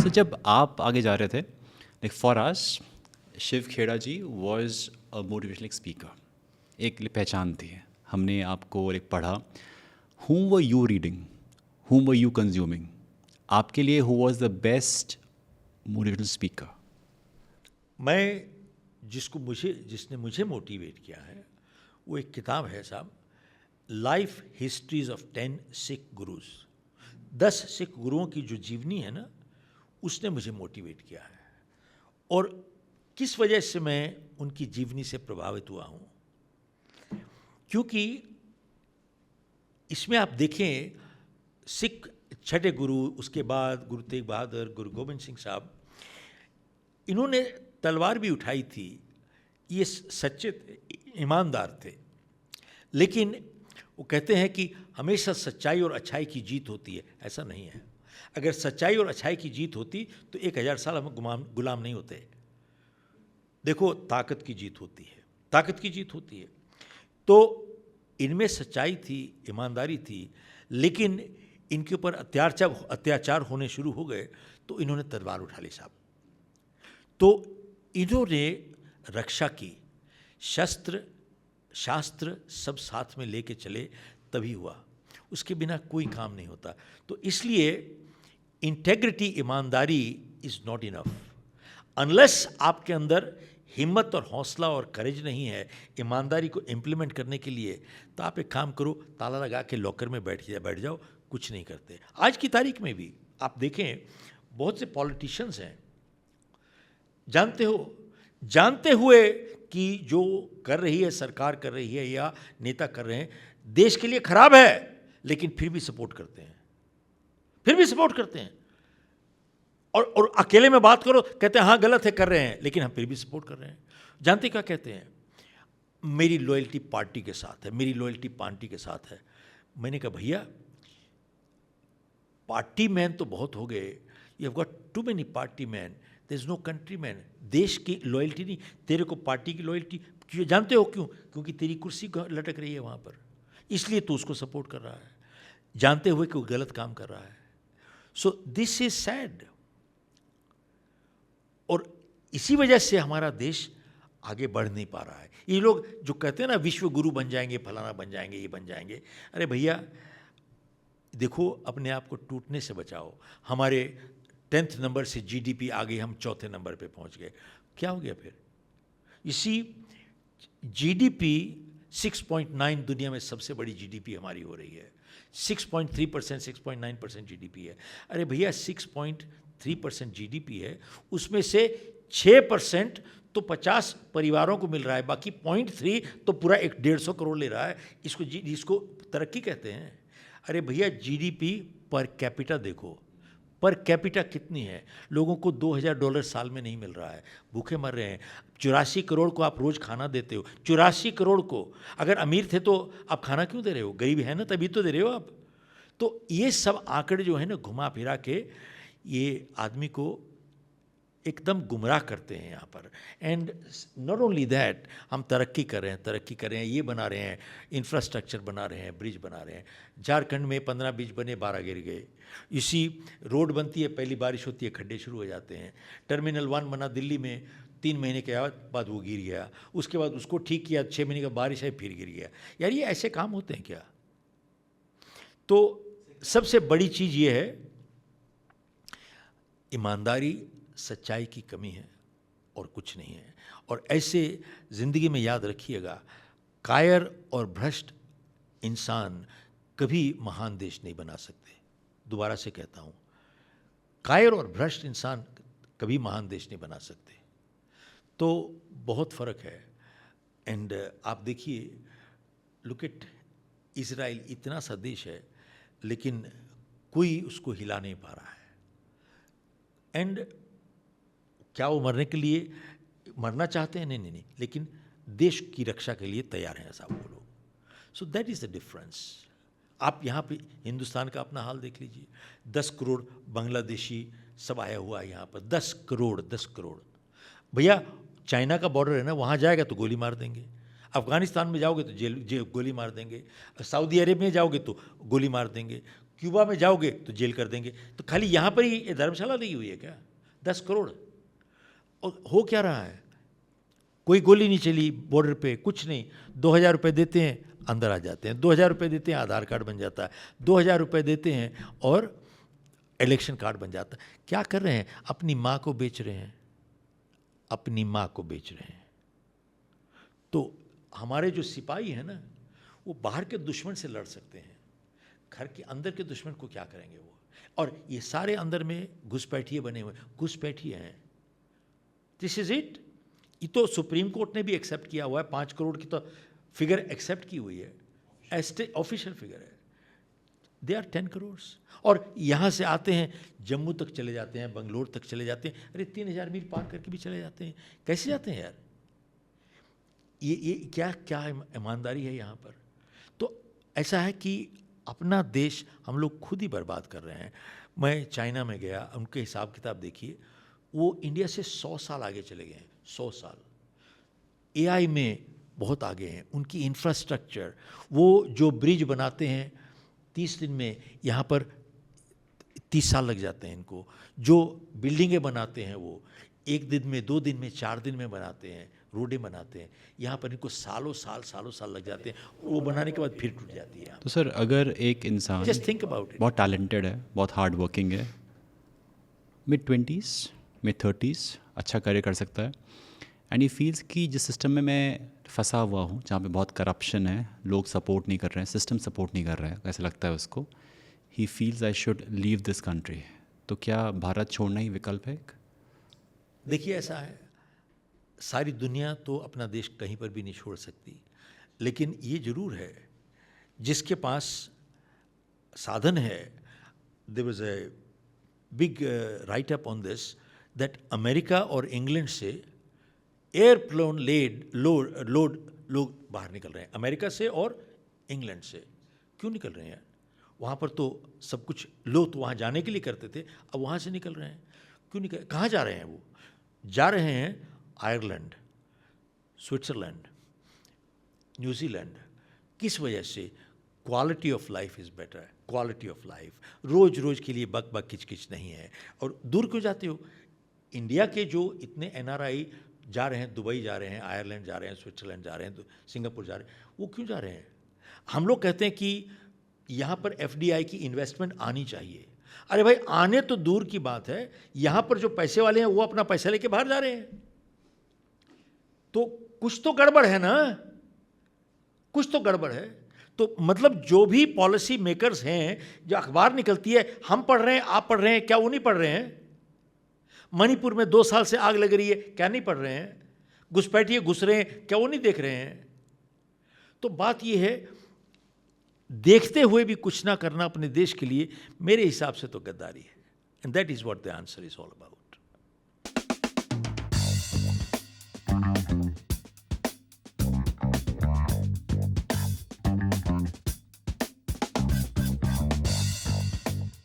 तो जब आप आगे जा रहे थे, like for us, Shiv Khera ji was a motivational speaker, एक पहचान थी। हमने आपको एक पढ़ा, whom were you reading, whom were you consuming, आपके लिए who was the best motivational speaker? मैं जिसने मुझे मोटिवेट किया है वो एक किताब है साहब, life histories of 10 Sikh gurus. 10 Sikh गुरुओं की जो जीवनी है ना, उसने मुझे मोटिवेट किया है। और किस वजह से मैं उनकी जीवनी से प्रभावित हुआ हूँ, क्योंकि इसमें आप देखें, सिख छठे गुरु, उसके बाद गुरु तेग बहादुर, गुरु गोबिंद सिंह साहब, इन्होंने तलवार भी उठाई थी। ये सच्चे ईमानदार थे, लेकिन वो कहते हैं कि हमेशा सच्चाई और अच्छाई की जीत होती है। ऐसा नहीं है। अगर सच्चाई और अच्छाई की जीत होती तो 1000 साल हम गुलाम नहीं होते। देखो, ताकत की जीत होती है, ताकत की जीत होती है। तो इनमें सच्चाई थी, ईमानदारी थी, लेकिन इनके ऊपर अत्याचार होने शुरू हो गए तो इन्होंने तलवार उठा ली साहब। तो इन्होंने रक्षा की, शस्त्र शास्त्र सब साथ में लेके चले, तभी हुआ। उसके बिना कोई काम नहीं होता। तो इसलिए इंटेग्रिटी, ईमानदारी इज़ नॉट इनफ। अनलेस आपके अंदर हिम्मत और हौसला और करेज नहीं है ईमानदारी को इम्प्लीमेंट करने के लिए, तो आप एक काम करो, ताला लगा के लॉकर में बैठ जाओ, कुछ नहीं करते। आज की तारीख में भी आप देखें, बहुत से पॉलिटिशियंस हैं, जानते हुए कि जो कर रही है सरकार, कर रही है या नेता कर रहे हैं, देश के लिए खराब है, लेकिन फिर भी सपोर्ट करते हैं, और अकेले में बात करो, कहते हैं हाँ गलत है, कर रहे हैं, लेकिन हम फिर भी सपोर्ट कर रहे हैं। जानते क्या कहते हैं? मेरी लॉयल्टी पार्टी के साथ है, मेरी लॉयल्टी पार्टी के साथ है। मैंने कहा भैया, पार्टी मैन तो बहुत हो गए, you have got too many party man, there is no country man. देश की लॉयल्टी नहीं, तेरे को पार्टी की लॉयल्टी। जानते हो क्यों? क्योंकि तेरी कुर्सी लटक रही है वहाँ पर, इसलिए तू उसको सपोर्ट कर रहा है, जानते हुए कि वो गलत काम कर रहा है। So this is sad. और इसी वजह से हमारा देश आगे बढ़ नहीं पा रहा है। ये लोग जो कहते हैं ना विश्व गुरु बन जाएंगे, फलाना बन जाएंगे, ये बन जाएंगे, अरे भैया देखो, अपने आप को टूटने से बचाओ। हमारे 10th नंबर से जीडीपी आ गई, हम 4थे नंबर पे पहुंच गए, क्या हो गया फिर? इसी जीडीपी 6.9 दुनिया में सबसे बड़ी जीडीपी हमारी हो रही है। 6.3%, 6.9% जीडीपी है। अरे भैया 6.3% जीडीपी है, उसमें से 6% तो 50 परिवारों को मिल रहा है, बाकी 0.3 तो पूरा 150 करोड़ ले रहा है। इसको तरक्की कहते हैं? अरे भैया जीडीपी पर कैपिटा देखो, पर कैपिटा कितनी है? लोगों को $2000 साल में नहीं मिल रहा है, भूखे मर रहे हैं। 84 करोड़ को आप रोज़ खाना देते हो, 84 करोड़ को। अगर अमीर थे तो आप खाना क्यों दे रहे हो? गरीब है ना, तभी तो दे रहे हो आप। तो ये सब आंकड़े जो है ना, घुमा फिरा के ये आदमी को एकदम गुमराह करते हैं यहाँ पर। एंड नॉट ओनली दैट, हम तरक्की कर रहे हैं, ये बना रहे हैं, इंफ्रास्ट्रक्चर बना रहे हैं, ब्रिज बना रहे हैं। झारखंड में 15 ब्रिज बने, 12 गिर गए। इसी रोड बनती है, पहली बारिश होती है, खड्डे शुरू हो जाते हैं। टर्मिनल 1 बना दिल्ली में, 3 महीने के बाद वो गिर गया, उसके बाद उसको ठीक किया, 6 महीने का बारिश है, फिर गिर गया। यार ये ऐसे काम होते हैं क्या? तो सबसे बड़ी चीज़ ये है, ईमानदारी, सच्चाई की कमी है और कुछ नहीं है। और ऐसे ज़िंदगी में याद रखिएगा, कायर और भ्रष्ट इंसान कभी महान देश नहीं बना सकते। दोबारा से कहता हूँ, कायर और भ्रष्ट इंसान कभी महान देश नहीं बना सकते। तो बहुत फ़र्क है। एंड आप देखिए, लुक एट इज़राइल, इतना सा देश है, लेकिन कोई उसको हिला नहीं पा रहा है। एंड क्या वो मरने के लिए मरना चाहते हैं? नहीं, लेकिन देश की रक्षा के लिए तैयार हैं साहब वो लोग। So that is the difference. आप यहाँ पे हिंदुस्तान का अपना हाल देख लीजिए, 10 करोड़ बांग्लादेशी सब आया हुआ है यहाँ पर, 10 करोड़। भैया चाइना का बॉर्डर है ना, वहाँ जाएगा तो गोली मार देंगे। अफ़गानिस्तान में जाओगे तो जेल गोली मार देंगे। सऊदी अरेब में जाओगे तो गोली मार देंगे। क्यूबा में जाओगे तो जेल कर देंगे। तो खाली यहाँ पर ही ये धर्मशाला लगी हुई है क्या? 10 करोड़। और हो क्या रहा है? कोई गोली नहीं चली बॉर्डर पे, कुछ नहीं। 2000 रुपये देते हैं, अंदर आ जाते हैं। 2000 रुपये देते हैं, आधार कार्ड बन जाता है। 2000 रुपये देते हैं और इलेक्शन कार्ड बन जाता है। क्या कर रहे हैं? अपनी माँ को बेच रहे हैं, अपनी माँ को बेच रहे हैं। तो हमारे जो सिपाही हैं ना, वो बाहर के दुश्मन से लड़ सकते हैं, घर के अंदर के दुश्मन को क्या करेंगे वो? और ये सारे अंदर में घुसपैठिए बने हुए, घुसपैठिए हैं। This is it. ये तो सुप्रीम कोर्ट ने भी एक्सेप्ट किया हुआ है। 5 करोड़ की तो फिगर एक्सेप्ट की हुई है, एस्टे ऑफिशियल फिगर है। They are 10 crore. और यहाँ से आते हैं, जम्मू तक चले जाते हैं, बंगलोर तक चले जाते हैं। अरे 3000 मील पार करके भी चले जाते हैं। कैसे जाते हैं यार? ये क्या क्या ईमानदारी है यहाँ पर? तो ऐसा है कि अपना देश हम लोग खुद ही बर्बाद कर रहे हैं। मैं चाइना में गया, उनके हिसाब किताब देखिए, वो इंडिया से 100 साल आगे चले गए हैं। 100 साल एआई में बहुत आगे हैं। उनकी इंफ्रास्ट्रक्चर, वो जो ब्रिज बनाते हैं 30 दिन में, यहाँ पर 30 साल लग जाते हैं इनको। जो बिल्डिंगें बनाते हैं वो 1 दिन में, 2 दिन में, 4 दिन में बनाते हैं। रोडें बनाते हैं, यहाँ पर इनको सालों साल लग जाते हैं। वो बनाने के बाद फिर टूट जाती है। तो सर, अगर एक इंसान जस्ट थिंक अबाउट इट, बहुत टैलेंटेड है, बहुत हार्ड वर्किंग है, mid-20s, mid-30s अच्छा करियर कर सकता है, एंड ही फील्स कि जिस सिस्टम में मैं फंसा हुआ हूँ, जहाँ पे बहुत करप्शन है, लोग सपोर्ट नहीं कर रहे हैं, सिस्टम सपोर्ट नहीं कर रहा है, ऐसा लगता है उसको, he feels I should leave this country. तो क्या भारत छोड़ना ही विकल्प है एक? देखिए ऐसा है, सारी दुनिया तो अपना देश कहीं पर भी नहीं छोड़ सकती, लेकिन ये जरूर है जिसके पास साधन है। There was a big write up on this that America और इंग्लैंड से एयरप्लेन लोड लोग बाहर निकल रहे हैं, अमेरिका से और इंग्लैंड से। क्यों निकल रहे हैं? वहाँ पर तो सब कुछ लोग तो वहाँ जाने के लिए करते थे, अब वहाँ से निकल रहे हैं। क्यों निकल? कहाँ जा रहे हैं वो? जा रहे हैं आयरलैंड, स्विट्ज़रलैंड, न्यूजीलैंड। किस वजह से? Quality of life is better. Quality of life, रोज़ रोज़ के लिए बक बक किच किच नहीं है। और दूर क्यों जाते हो? इंडिया के जो इतने एनआरआई जा रहे हैं, दुबई जा रहे हैं, आयरलैंड जा रहे हैं, स्विट्ज़रलैंड जा रहे हैं, सिंगापुर जा रहे हैं, वो क्यों जा रहे हैं? हम लोग कहते हैं कि यहाँ पर एफडीआई की इन्वेस्टमेंट आनी चाहिए। अरे भाई, आने तो दूर की बात है, यहाँ पर जो पैसे वाले हैं वो अपना पैसा लेके बाहर जा रहे हैं। तो कुछ तो गड़बड़ है ना, कुछ तो गड़बड़ है। तो मतलब जो भी पॉलिसी मेकर्स हैं, जो अखबार निकलती है, हम पढ़ रहे हैं, आप पढ़ रहे हैं, क्या वो नहीं पढ़ रहे हैं? मणिपुर में 2 साल से आग लग रही है, क्या नहीं पढ़ रहे हैं? घुसपैठिए घुस रहे हैं, क्या वो नहीं देख रहे हैं? तो बात ये है, देखते हुए भी कुछ ना करना अपने देश के लिए, मेरे हिसाब से तो गद्दारी है। And that is what the answer is all about.